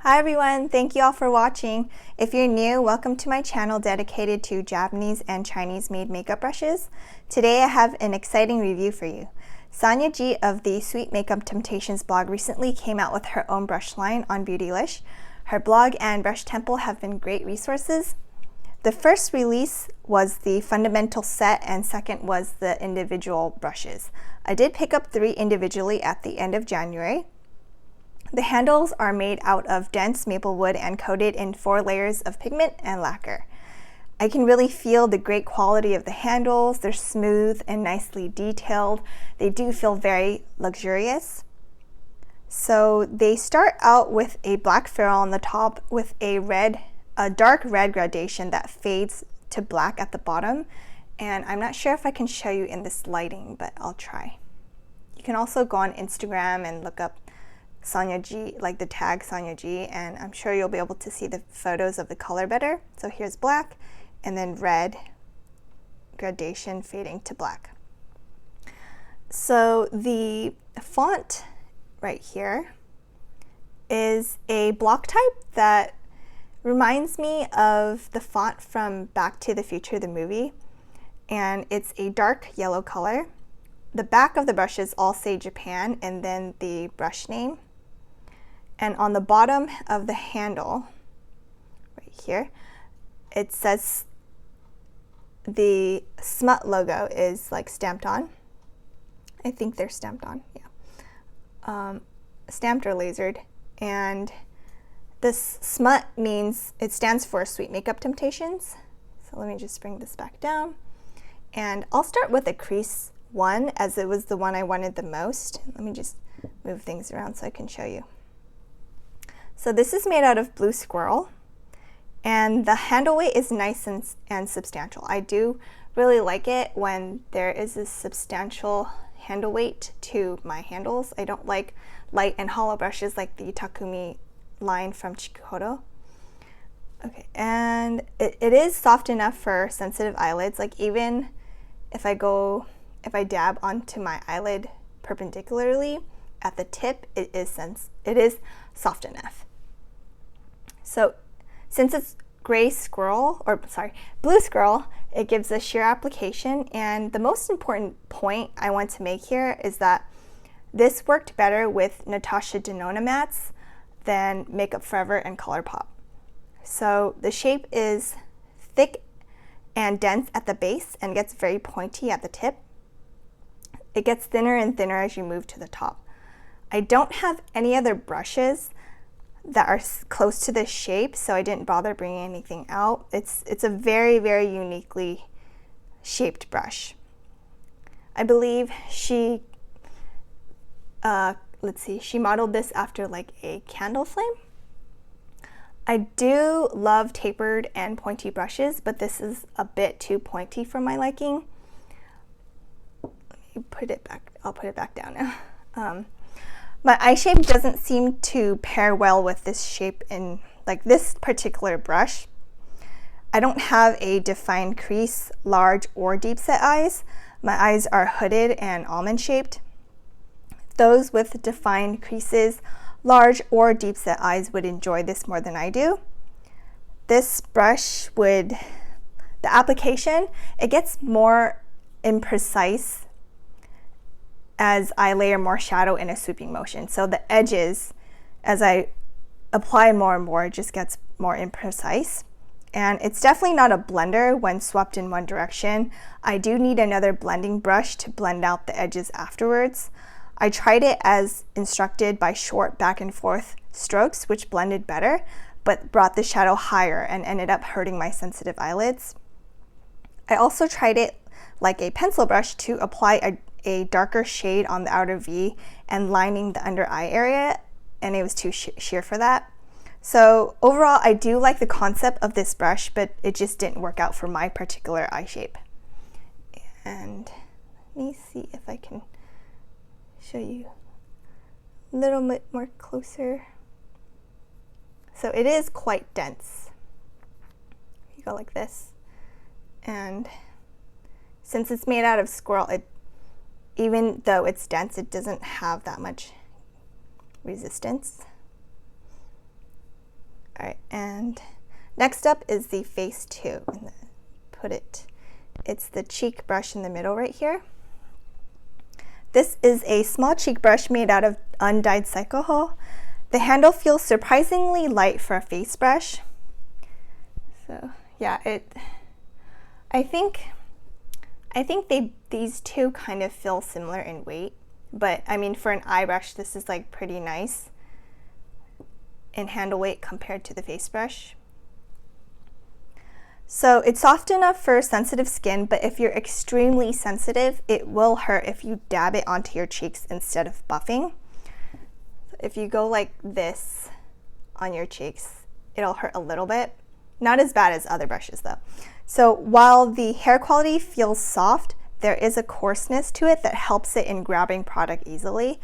Hi everyone, thank you all for watching. If you're new, welcome to my channel dedicated to Japanese and Chinese made makeup brushes. Today I have an exciting review for you. Sonia G of the Sweet Makeup Temptations blog recently came out with her own brush line on Beautylish. Her blog and Brush Temple have been great resources. The first release was the fundamental set and second was the individual brushes. I did pick up 3 individually at the end of January. The handles are made out of dense maple wood and coated in 4 layers of pigment and lacquer. I can really feel the great quality of the handles. They're smooth and nicely detailed. They do feel very luxurious. So they start out with a black ferrule on the top with a dark red gradation that fades to black at the bottom. And I'm not sure if I can show you in this lighting, but I'll try. You can also go on Instagram and look up Sonia G, like the tag Sonia G, and I'm sure you'll be able to see the photos of the color better. So here's black and then red gradation fading to black. So the font right here is a block type that reminds me of the font from Back to the Future, the movie, and it's a dark yellow color. The back of the brushes all say Japan and then the brush name. And on the bottom of the handle, right here, it says the smut logo is like stamped on. I think they're stamped on, yeah. Stamped or lasered. And this smut means, it stands for Sweet Makeup Temptations. So let me just bring this back down. And I'll start with a crease one, as it was the one I wanted the most. Let me just move things around so I can show you. So this is made out of blue squirrel, and the handle weight is nice and substantial. I do really like it when there is a substantial handle weight to my handles. I don't like light and hollow brushes like the Takumi line from Chikuhodo. Okay, and it is soft enough for sensitive eyelids. Like even if I dab onto my eyelid perpendicularly at the tip, it is soft enough. So since it's blue squirrel, it gives a sheer application, and the most important point I want to make here is that this worked better with Natasha Denona mattes than Makeup Forever and ColourPop. So the shape is thick and dense at the base and gets very pointy at the tip. It gets thinner and thinner as you move to the top. I don't have any other brushes that are close to this shape, so I didn't bother bringing anything out. It's a very, very uniquely shaped brush. I believe she modeled this after like a candle flame. I do love tapered and pointy brushes, but this is a bit too pointy for my liking. Let me put it back. I'll put it back down now. My eye shape doesn't seem to pair well with this shape in like this particular brush. I don't have a defined crease, large or deep set eyes. My eyes are hooded and almond shaped. Those with defined creases, large or deep set eyes would enjoy this more than I do. This brush the application, it gets more imprecise as I layer more shadow in a sweeping motion. So the edges, as I apply more and more, it just gets more imprecise. And it's definitely not a blender when swept in one direction. I do need another blending brush to blend out the edges afterwards. I tried it as instructed by short back and forth strokes, which blended better, but brought the shadow higher and ended up hurting my sensitive eyelids. I also tried it like a pencil brush to apply a darker shade on the outer V and lining the under eye area, and it was too sheer for that. So overall, I do like the concept of this brush, but it just didn't work out for my particular eye shape. And let me see if I can show you a little bit more closer. So it is quite dense. You go like this, and since it's made out of squirrel, even though it's dense, it doesn't have that much resistance. And next up is the face 2. It's the cheek brush in the middle right here. This is a small cheek brush made out of undyed alcohol. The handle feels surprisingly light for a face brush. So yeah, I think these two kind of feel similar in weight, but I mean for an eye brush this is like pretty nice in handle weight compared to the face brush. So it's soft enough for sensitive skin, but if you're extremely sensitive, it will hurt if you dab it onto your cheeks instead of buffing. If you go like this on your cheeks, it'll hurt a little bit. Not as bad as other brushes though. So while the hair quality feels soft, there is a coarseness to it that helps it in grabbing product easily.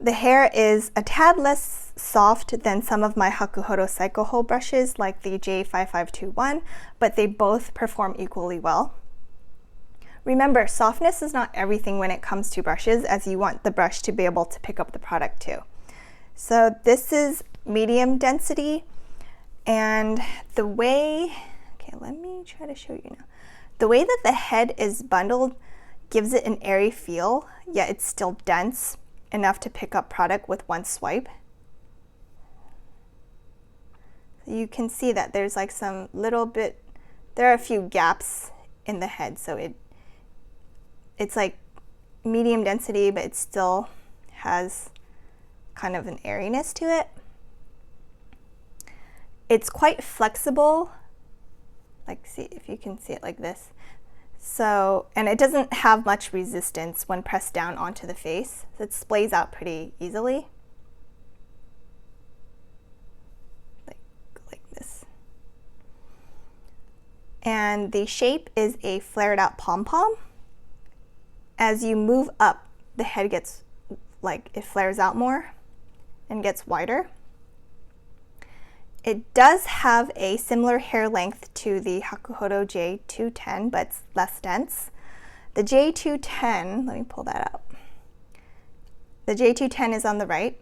The hair is a tad less soft than some of my Hakuhodo Psycho brushes like the J5521, but they both perform equally well. Remember, softness is not everything when it comes to brushes, as you want the brush to be able to pick up the product too. So this is medium density, and the way, okay, let me try to show you now. The way that the head is bundled gives it an airy feel, yet it's still dense enough to pick up product with one swipe. You can see that there's like some little bit, there are a few gaps in the head, so it's like medium density, but it still has kind of an airiness to it. It's quite flexible, like see if you can see it like this. So, and it doesn't have much resistance when pressed down onto the face. So it splays out pretty easily. Like this. And the shape is a flared out pom-pom. As you move up, the head gets, like, it flares out more and gets wider. It does have a similar hair length to the Hakuhodo J210, but it's less dense. The J210, let me pull that out. The J210 is on the right,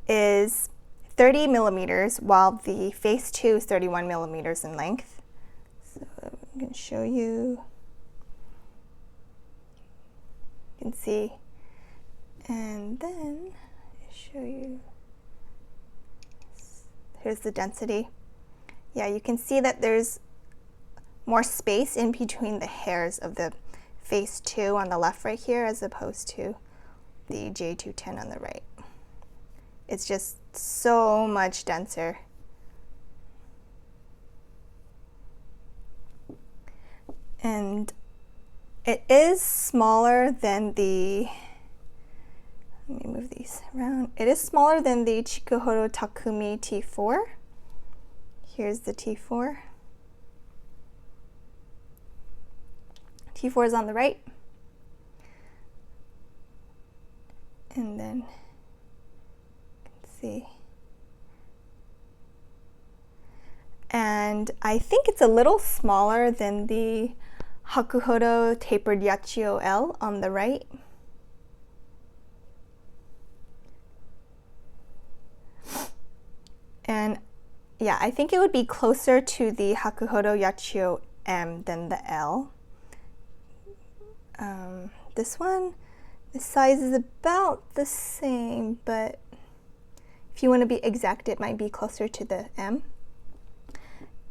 is 30 millimeters, while the face 2 is 31 millimeters in length. So I'm going to show you. You can see. And then I'll show you. Here's the density. Yeah, you can see that there's more space in between the hairs of the face 2 on the left right here as opposed to the J210 on the right. It's just so much denser. And it is smaller than the, let me move these around. It is smaller than the Chikuhodo Takumi T4. Here's the T4. T4 is on the right. And then you can see. And I think it's a little smaller than the Hakuhodo Tapered Yachio L on the right. And yeah, I think it would be closer to the Hakuhodo Yachio M than the L. This one, the size is about the same, but if you want to be exact, it might be closer to the M.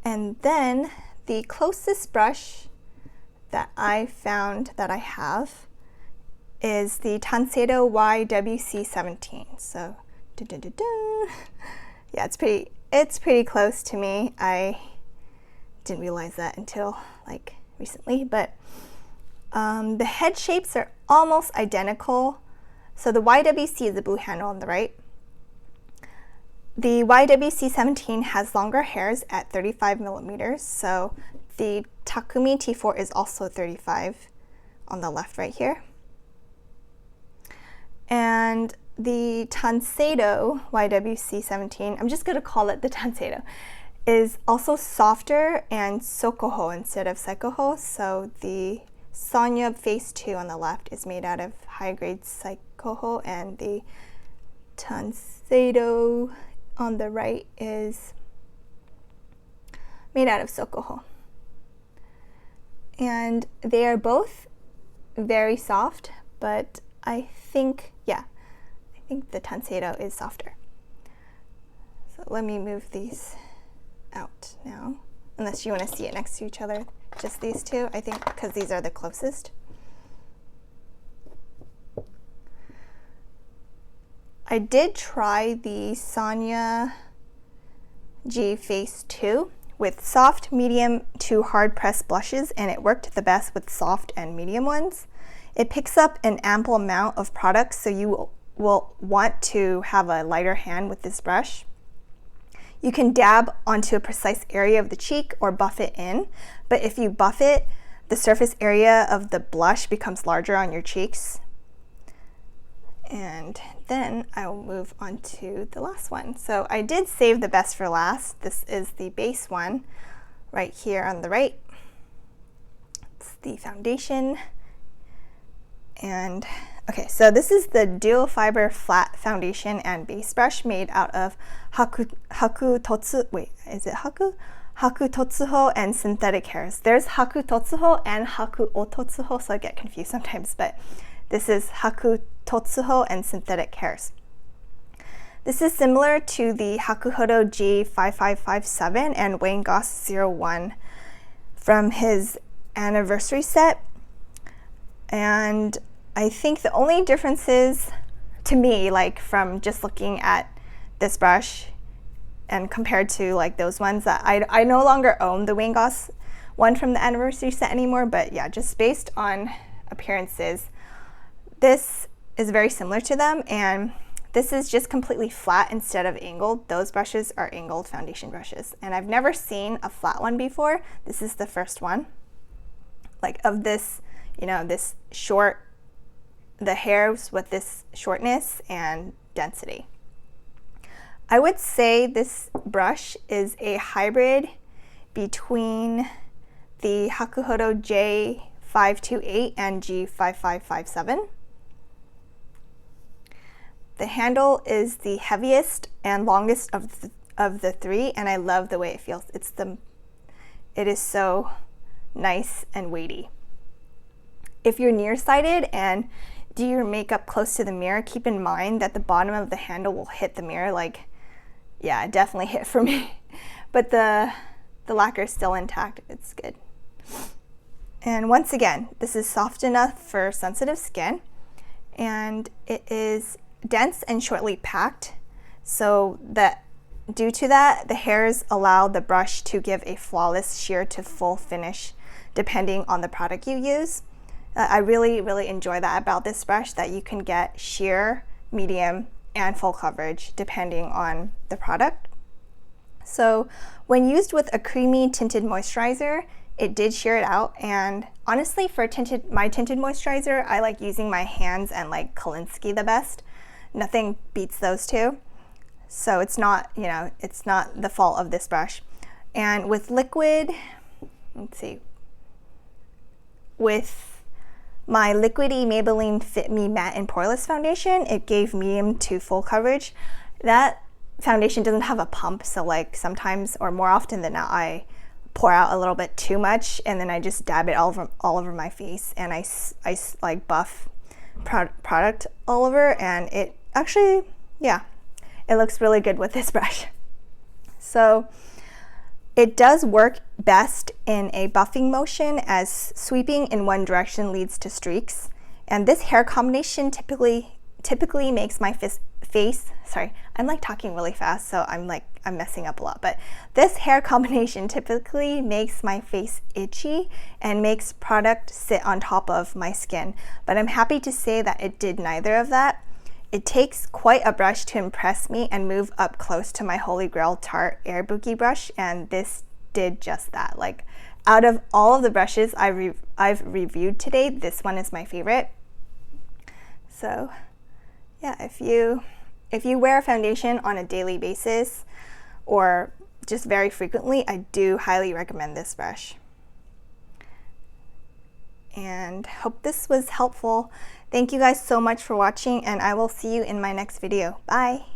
And then the closest brush that I found that I have is the Tanseido YWC17. So, yeah, it's pretty close to me. I didn't realize that until like recently, but the head shapes are almost identical. So the YWC is the blue handle on the right. The YWC17 has longer hairs at 35 millimeters, so the Takumi T4 is also 35 on the left right here. And the Tanseido YWC17, I'm just going to call it the Tanseido, is also softer and sokoho instead of seikoho, so the Sonia face 2 on the left is made out of high-grade seikoho, and the Tanseido on the right is made out of Sokoho. And they are both very soft, but I think the Tanseido is softer. So let me move these out now, unless you want to see it next to each other, just these two, I think, because these are the closest. I did try the Sonia G Face 2 with soft, medium to hard pressed blushes, and it worked the best with soft and medium ones. It picks up an ample amount of product, so you will want to have a lighter hand with this brush. You can dab onto a precise area of the cheek or buff it in, but if you buff it, the surface area of the blush becomes larger on your cheeks. And then I will move on to the last one. So I did save the best for last. This is the base one right here on the right. It's the foundation. And okay, so this is the Duo Fibre Flat Foundation and Base Brush made out of Haku Totsuho and synthetic hairs. There's Haku Totsuho and Haku O Totsuho, so I get confused sometimes, but this is Haku Totsuho and synthetic hairs. This is similar to the Hakuhodo G5557 and Wayne Goss 01 from his anniversary set. And I think the only differences to me, like from just looking at this brush and compared to like those ones, that I no longer own the Wayne Goss one from the anniversary set anymore, but yeah, just based on appearances, this is very similar to them, and this is just completely flat instead of angled. Those brushes are angled foundation brushes, and I've never seen a flat one before. This is the first one, like of this, you know, this short, the hairs with this shortness and density. I would say this brush is a hybrid between the Hakuhodo J528 and G5557. The handle is the heaviest and longest of the three, and I love the way it feels. It is so nice and weighty. If you're nearsighted and do your makeup close to the mirror, keep in mind that the bottom of the handle will hit the mirror. Like, yeah, it definitely hit for me. But the lacquer is still intact. It's good. And once again, this is soft enough for sensitive skin, and it is dense and shortly packed, so that due to that, the hairs allow the brush to give a flawless sheer to full finish depending on the product you use. I really enjoy that about this brush, that you can get sheer, medium, and full coverage depending on the product. So when used with a creamy tinted moisturizer, it did sheer it out, and honestly for my tinted moisturizer, I like using my hands and like Kolinsky the best. Nothing beats those two. So it's not, you know, it's not the fault of this brush. And with liquid, let's see, with my liquidy Maybelline Fit Me Matte and Poreless foundation, it gave medium to full coverage. That foundation doesn't have a pump, so like sometimes, or more often than not, I pour out a little bit too much and then I just dab it all over my face, and I like buff product all over, and it actually, yeah, it looks really good with this brush. So it does work best in a buffing motion, as sweeping in one direction leads to streaks, and this hair combination typically makes my face, sorry, I'm like talking really fast, so I'm messing up a lot, but this hair combination typically makes my face itchy and makes product sit on top of my skin, but I'm happy to say that it did neither of that. It takes quite a brush to impress me and move up close to my Holy Grail Tarte Air Bouquet brush, and this did just that. Like, out of all of the brushes I've reviewed today, this one is my favorite. So yeah, if you wear a foundation on a daily basis or just very frequently, I do highly recommend this brush. And hope this was helpful. Thank you guys so much for watching, and I will see you in my next video. Bye!